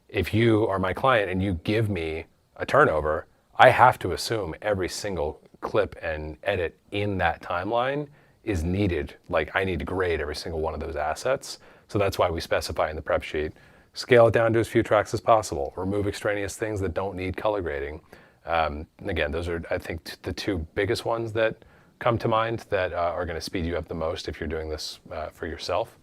if you are my client and you give me a turnover, I have to assume every single clip and edit in that timeline is needed. Like I need to grade every single one of those assets. So that's why we specify in the prep sheet, scale it down to as few tracks as possible, remove extraneous things that don't need color grading. And again, those are, I think, the two biggest ones that come to mind that are going to speed you up the most if you're doing this for yourself.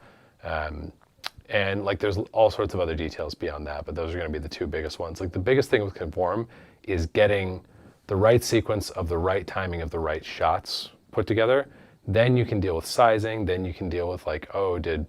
And like there's all sorts of other details beyond that, but those are going to be the two biggest ones. Like the biggest thing with conform is getting the right sequence of the right timing of the right shots put together. Then you can deal with sizing. Then you can deal with like, oh, did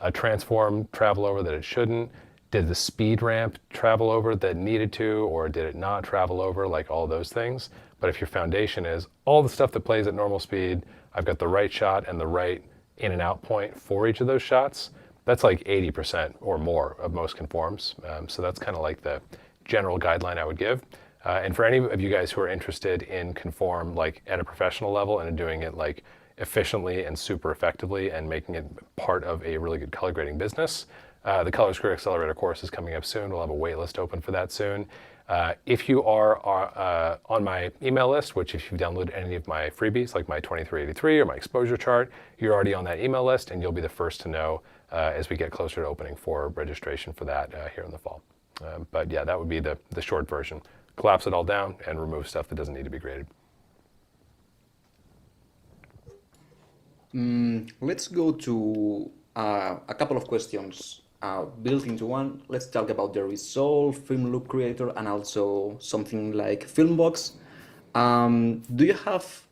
a transform travel over that it shouldn't? Did the speed ramp travel over that needed to, or did it not travel over? Like all those things. But if your foundation is all the stuff that plays at normal speed, I've got the right shot and the right in and out point for each of those shots, that's like 80% or more of most conforms. So that's kind of like the general guideline I would give. And for any of you guys who are interested in conform like at a professional level and doing it like efficiently and super effectively and making it part of a really good color grading business, the Colorist Career Accelerator course is coming up soon. We'll have a wait list open for that soon. If you are on my email list, which if you've downloaded any of my freebies, like my 2383 or my exposure chart, you're already on that email list and you'll be the first to know as we get closer to opening for registration for that here in the fall. But yeah, that would be the short version. Collapse it all down and remove stuff that doesn't need to be graded. Let's go to a couple of questions built into one. Let's talk about the Resolve, Film Loop Creator, and also something like Filmbox. Do you have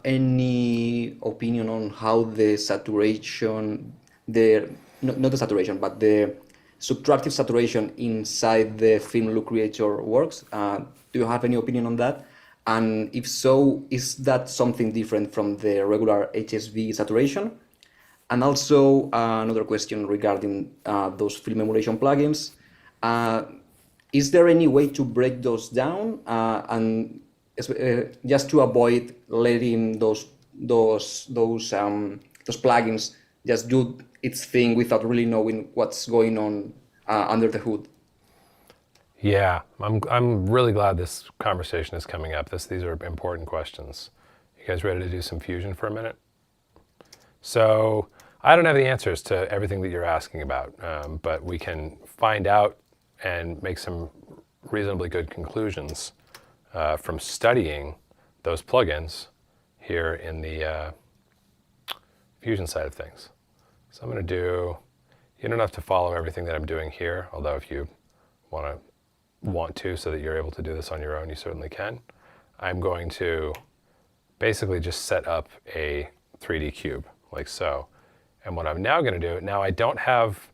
any opinion on how the saturation, not the saturation, but the subtractive saturation inside the Film Loop Creator works? Do you have any opinion on that? And if so, is that something different from the regular HSV saturation? And also another question regarding those film emulation plugins. Is there any way to break those down and just to avoid letting those plugins just do its thing without really knowing what's going on under the hood? Yeah, I'm really glad this conversation is coming up. These are important questions. You guys ready to do some fusion for a minute? So I don't have the answers to everything that you're asking about, but we can find out and make some reasonably good conclusions from studying those plugins here in the fusion side of things. So I'm going to do, you don't have to follow everything that I'm doing here, although if you want to so that you're able to do this on your own, you certainly can. I'm going to basically just set up a 3D cube like so. And what I'm now going to do, now I don't have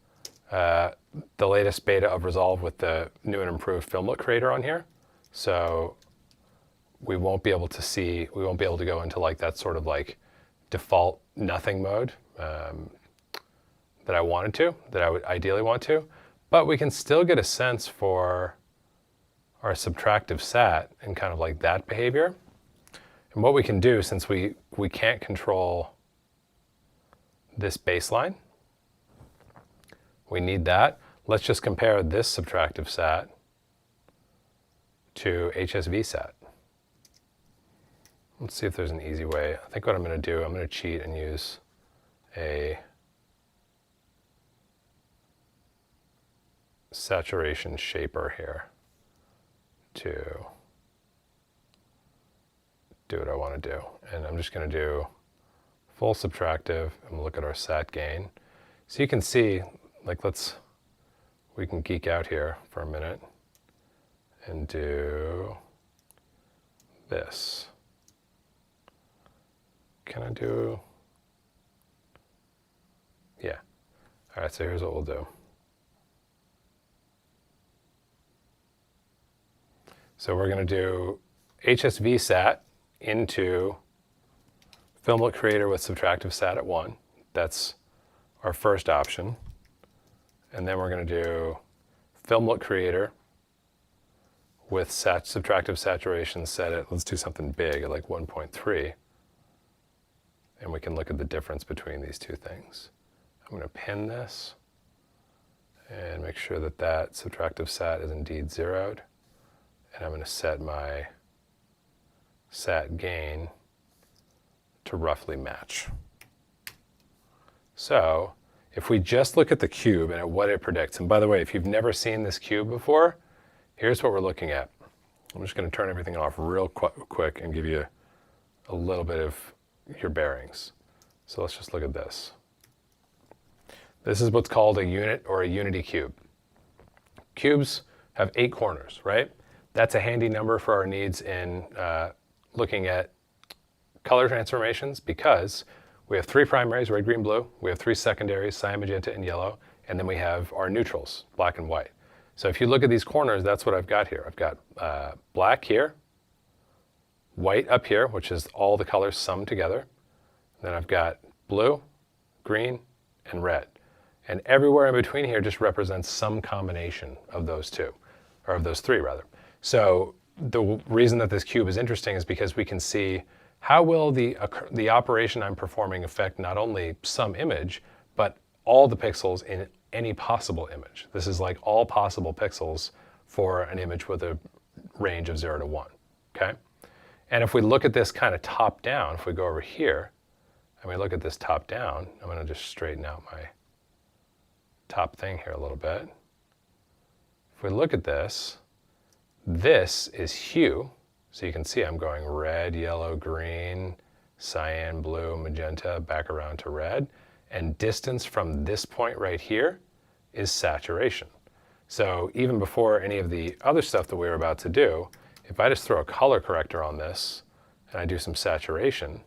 the latest beta of Resolve with the new and improved Film Loop Creator on here. So we won't be able to go into like that sort of like default nothing mode that I would ideally want to. But we can still get a sense for our subtractive sat and kind of like that behavior. And what we can do, since we can't control this baseline, we need that. Let's just compare this subtractive sat to HSV sat. Let's see if there's an easy way. I think what I'm going to do, I'm going to cheat and use a saturation shaper here to do what I want to do. And I'm just going to do full subtractive and look at our sat gain. So you can see, like we can geek out here for a minute and do this. Can I do, yeah. All right, so here's what we'll do. So we're going to do HSV sat into Film Loop Creator with subtractive sat at 1. That's our first option. And then we're going to do Film Loop Creator with subtractive saturation set at, let's do something big at like 1.3. And we can look at the difference between these two things. I'm going to pin this and make sure that that subtractive sat is indeed zeroed. And I'm going to set my sat gain to roughly match. So if we just look at the cube and at what it predicts, and by the way, if you've never seen this cube before, here's what we're looking at. I'm just going to turn everything off real quick and give you a little bit of your bearings. So let's just look at this. This is what's called a unit or a unity cube. Cubes have 8 corners, right? That's a handy number for our needs in looking at color transformations, because we have 3 primaries, red, green, blue. We have 3 secondaries, cyan, magenta, and yellow. And then we have our neutrals, black and white. So if you look at these corners, that's what I've got here. I've got black here, white up here, which is all the colors summed together. Then I've got blue, green, and red. And everywhere in between here just represents some combination of those 2, or of those 3 rather. So the reason that this cube is interesting is because we can see how will the operation I'm performing affect not only some image, but all the pixels in any possible image. This is like all possible pixels for an image with a range of 0 to 1, okay? And if we look at this kind of top down, if we go over here, and we look at this top down, I'm gonna just straighten out my top thing here a little bit. If we look at this, this is hue. So you can see I'm going red, yellow, green, cyan, blue, magenta, back around to red. And distance from this point right here is saturation. So even before any of the other stuff that we were about to do, if I just throw a color corrector on this and I do some saturation,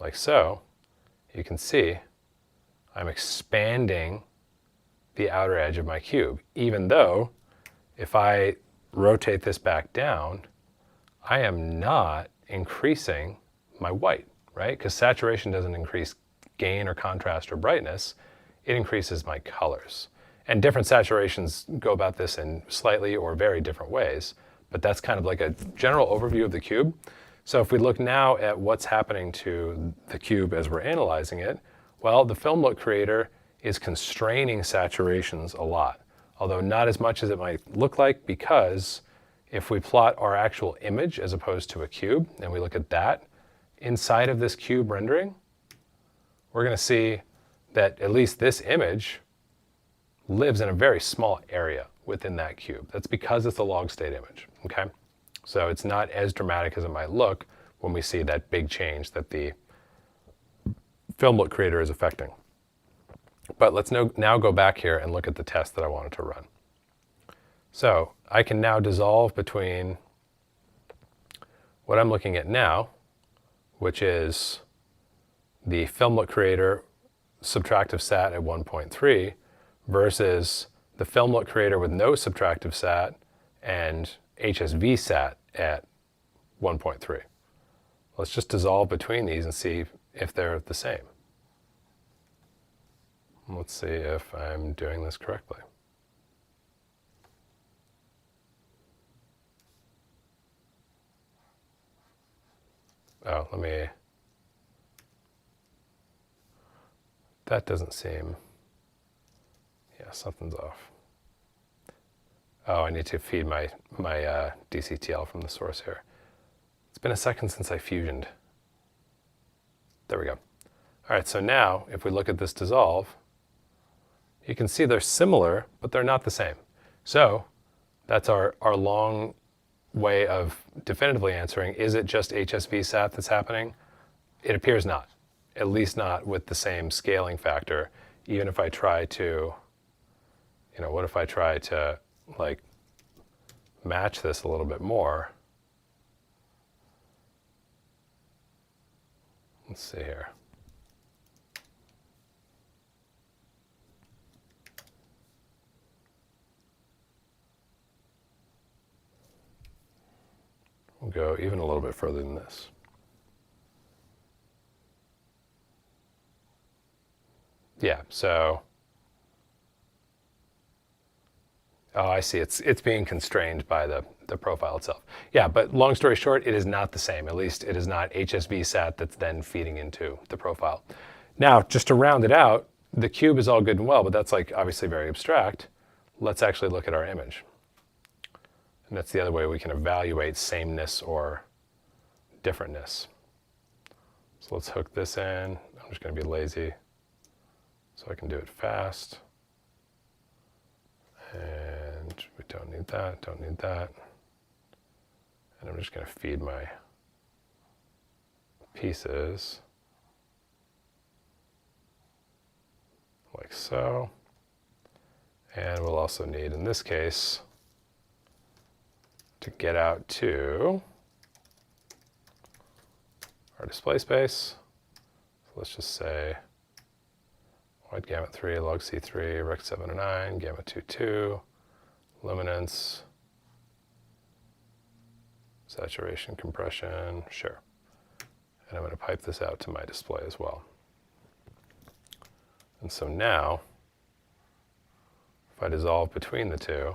like so, you can see I'm expanding the outer edge of my cube, even though if I rotate this back down, I am not increasing my white, right? Because saturation doesn't increase gain or contrast or brightness, it increases my colors. And different saturations go about this in slightly or very different ways, but that's kind of like a general overview of the cube. So if we look now at what's happening to the cube as we're analyzing it, well, the film LUT creator is constraining saturations a lot, although not as much as it might look like, because if we plot our actual image as opposed to a cube, and we look at that inside of this cube rendering, we're going to see that at least this image lives in a very small area within that cube. That's because it's a log state image, okay? So it's not as dramatic as it might look when we see that big change that the film LUT creator is affecting. But let's now go back here and look at the test that I wanted to run. So I can now dissolve between what I'm looking at now, which is the film LUT creator subtractive sat at 1.3 versus the film LUT creator with no subtractive sat and HSV sat at 1.3. Let's just dissolve between these and see if they're the same. Let's see if I'm doing this correctly. Oh, that doesn't seem, yeah, something's off. Oh, I need to feed my DCTL from the source here. It's been a second since I fusioned. There we go. All right, so now if we look at this dissolve, you can see they're similar, but they're not the same. So that's our long way of definitively answering, is it just HSV sat that's happening? It appears not, at least not with the same scaling factor. Even if I try to, what if I try to like match this a little bit more? Let's see here. We'll go even a little bit further than this. Yeah, so, oh, I see, it's being constrained by the profile itself. Yeah, but long story short, it is not the same. At least it is not HSV sat that's then feeding into the profile. Now, just to round it out, the cube is all good and well, but that's like obviously very abstract. Let's actually look at our image. And that's the other way we can evaluate sameness or differentness. So let's hook this in. I'm just going to be lazy so I can do it fast. And we don't need that, don't need that. And I'm just going to feed my pieces like so. And we'll also need, in this case, to get out to our display space. So let's just say wide gamut 3, log C3, rect 709, gamut 2, luminance, saturation, compression, sure. And I'm going to pipe this out to my display as well. And so now, if I dissolve between the two,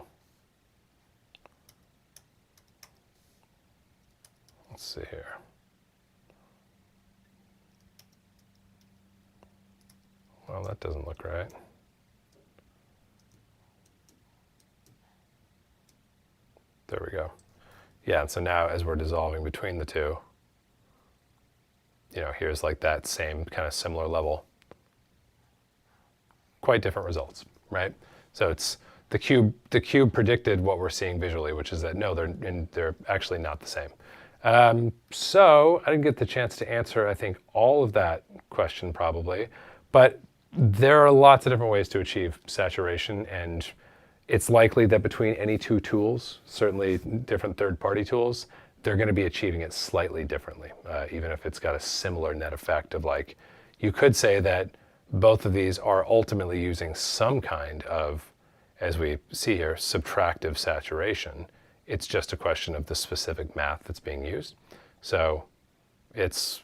let's see here. Well, that doesn't look right. There we go. Yeah, and so now as we're dissolving between the two, here's like that same kind of similar level. Quite different results, right? So it's the cube predicted what we're seeing visually, which is that no, they're actually not the same. So I didn't get the chance to answer, I think, all of that question probably, but there are lots of different ways to achieve saturation, and it's likely that between any two tools, certainly different third-party tools, they're going to be achieving it slightly differently, even if it's got a similar net effect of like, you could say that both of these are ultimately using some kind of, as we see here, subtractive saturation. It's just a question of the specific math that's being used. So it's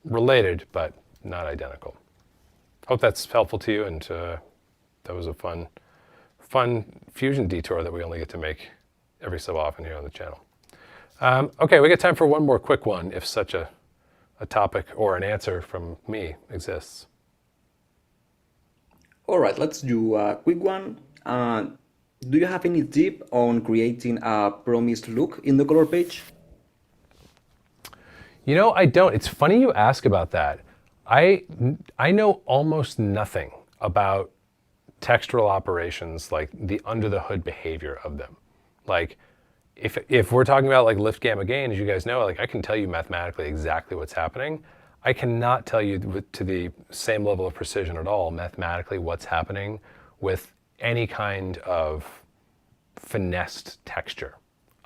related, but not identical. Hope that's helpful to you, and that was a fun fusion detour that we only get to make every so often here on the channel. Okay, we got time for one more quick one, if such a topic or an answer from me exists. All right, let's do a quick one. Do you have any tip on creating a promised look in the color page? I don't. It's funny you ask about that. I know almost nothing about textural operations, like the under the hood behavior of them. Like if we're talking about like lift gamma gain, as you guys know, like I can tell you mathematically exactly what's happening. I cannot tell you to the same level of precision at all mathematically what's happening with any kind of finessed texture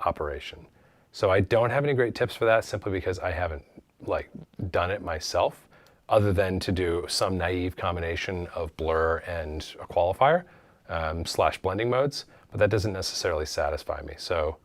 operation. So I don't have any great tips for that, simply because I haven't like done it myself, other than to do some naive combination of blur and a qualifier / blending modes, but that doesn't necessarily satisfy me. So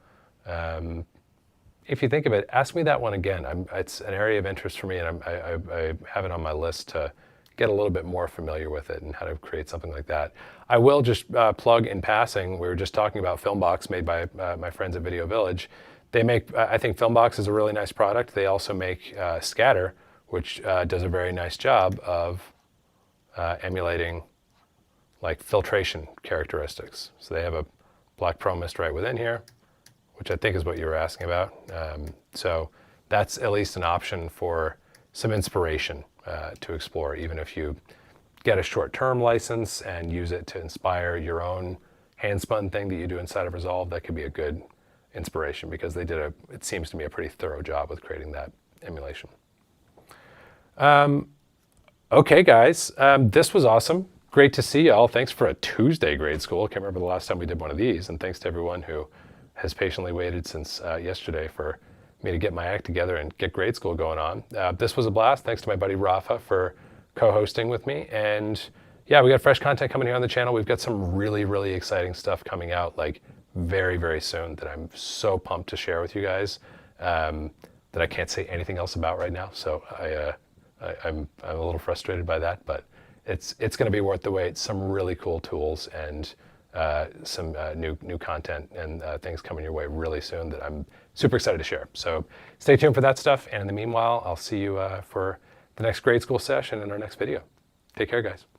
if you think of it, ask me that one again. It's an area of interest for me, and I have it on my list to get a little bit more familiar with it and how to create something like that. I will just plug in passing, we were just talking about Filmbox, made by my friends at Video Village. They make, I think Filmbox is a really nice product. They also make Scatter, which does a very nice job of emulating like filtration characteristics. So they have a black pro mist right within here, which I think is what you were asking about. So that's at least an option for some inspiration to explore, even if you get a short-term license and use it to inspire your own hand-spun thing that you do inside of Resolve. That could be a good inspiration, because they did it seems to me, a pretty thorough job with creating that emulation. Okay, guys, this was awesome. Great to see y'all. Thanks for a Tuesday grade school. I can't remember the last time we did one of these. And thanks to everyone who has patiently waited since yesterday for me to get my act together and get grade school going on. This was a blast. Thanks to my buddy Rafa for co-hosting with me. And yeah, we got fresh content coming here on the channel. We've got some really, really exciting stuff coming out like very, very soon that I'm so pumped to share with you guys that I can't say anything else about right now. So I'm a little frustrated by that, but it's going to be worth the wait. Some really cool tools and some new content and things coming your way really soon that I'm super excited to share. So stay tuned for that stuff. And in the meanwhile, I'll see you for the next grade school session in our next video. Take care, guys.